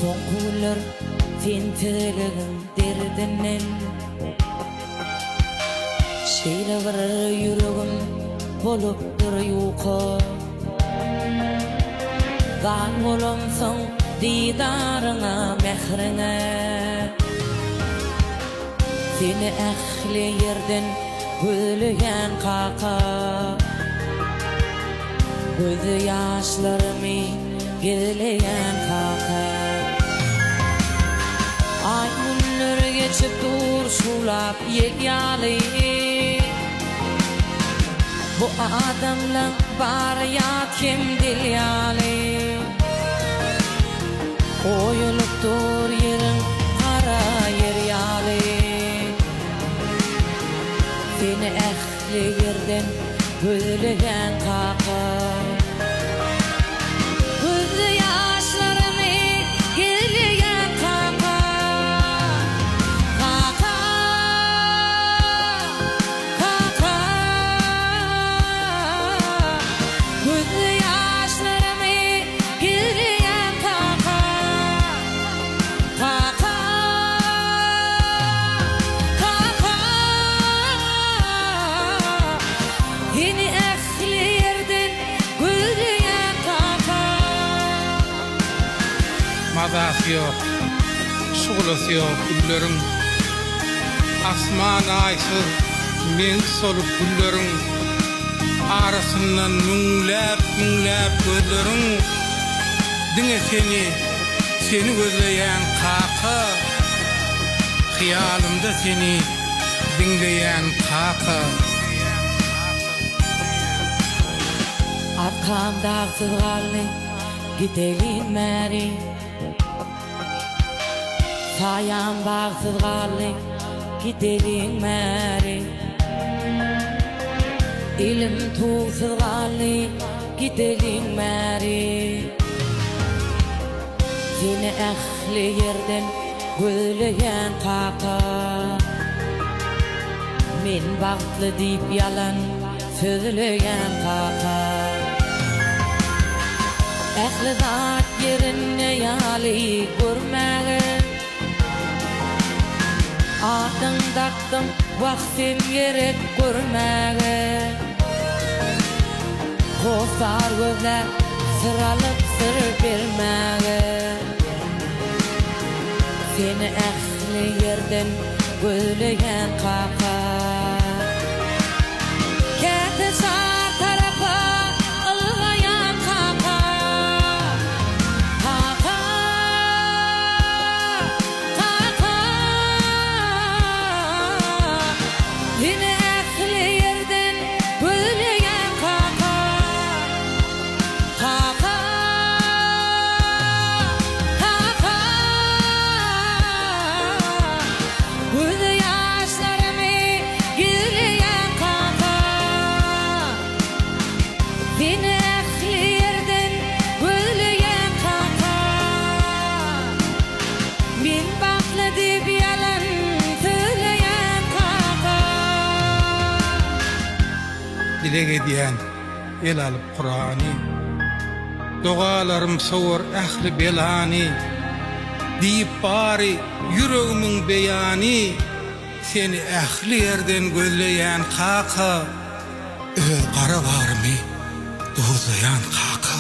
Soňkular sen tiligin derdinen şeýle bir ýüregim bolupdyr ýuka Gan bolamsoň didaryňa mehriňe Seni ähli ýerden gözleýän kaka Gözü ýaşlarymy geleýän kaka Ay günler geçip dur şulap ýetýäli Bu adamlar bar ya kim dilýäli Oýulyp dur ýeriň kara ýerýäli Seni ähli ýerden gözleýän kaka Gözü ýaşlarymy geleýän kaka Kaka Kaka Gözü ýaşlarymy geleýän kaka Kaka Kaka Yeni ähli ýerden gözleýän kaka Mazası yok, şugulasy yok gülleriň Asman aýsy men solup gülleriň arasyndan müňläp gözleriň diňe seni gözleýän kaka Hyýalymda seni diňleýän kaka Arkamda sızgaly gidelim meri Sayan bagsız galy gidelim meri Ilim tuğsuz galy gidelim meri Seni ähli ýerden gözleýän kaka Men bagtly diýip ýalan sözleýän kaka Ähli zat ýerine ýaly görmäge Adyň daktym wagtym gerek görmäge Gosar gözler sıralyp sır bermäge Seni ähli ýerden gözleýän kaka Käte sar tarapa ılgayan kaka Kaka Kaka Yine ähli ýerden gözleýän kaka Kaka Kaka Gözü ýaşlarymy geleýän kaka Seni ähli ýerden gözleýän kaka Men bakly diýip ýalan söyleýän kaka Dilek edýän el alyp Kur'any Dogalarym sowar ähli belany diýip bary ýüregimiň beýany Seni ähli ýerden gözleýän kaka Öwel gara barmy dozlaýan kaka